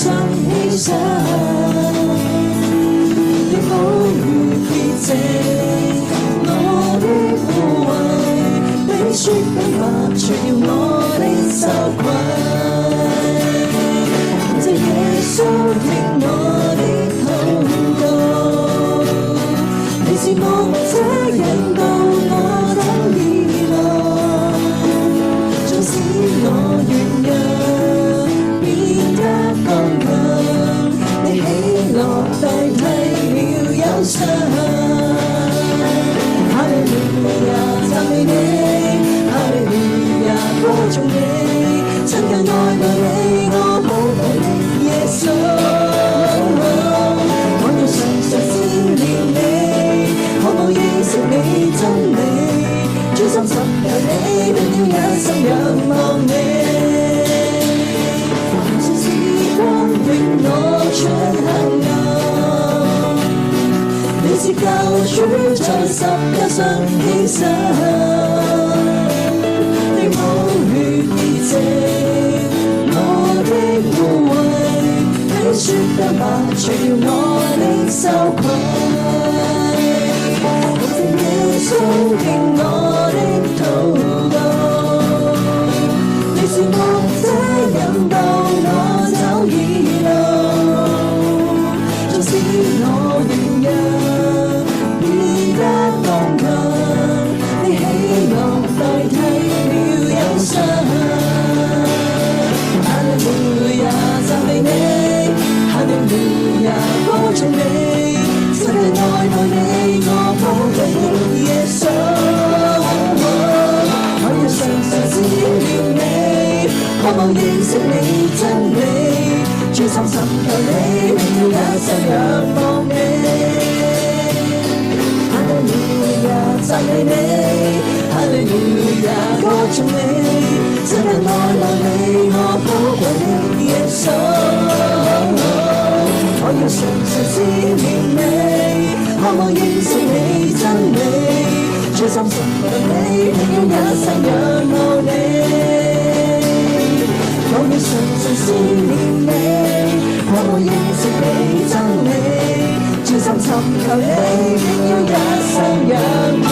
上犧牲，你寶血潔淨我的污穢，比雪更白，除掉我的羞愧。這耶穌聽我的禱告，你是牧者引導我走義路，縱使我軟弱變得剛強，你喜樂代替了憂傷。哈利路亞，讚美你，哈利路亞，歌頌你，親近愛慕你，我寶貴的耶穌。我要常常思念你，渴望認識你真理，專心尋求你，並要一生仰望你。就算時光永我出黑暗，你是救主在十架上犧牲，你寶血潔淨我的污穢，比雪更白，除掉我的羞愧。這耶穌聽我的禱告，你是牧者引導我走義路，縱使我軟弱變得剛強，你喜樂代替了憂傷。哈利路亞，讚美你，哈利路亞，歌頌你，親近愛慕你，我寶貴的耶穌。我要常常思念你，渴望認識你真理，專心尋求你，並要一生仰望你。哈利路亞，讚美你，哈利路亞，歌頌你，親近愛慕你，我寶貴的耶穌。我要常常思念你，渴望認識你真理，專心尋求你，並要一生仰望你。我要常常思念你，渴望認識你真理，專心尋求你，並要一生仰望。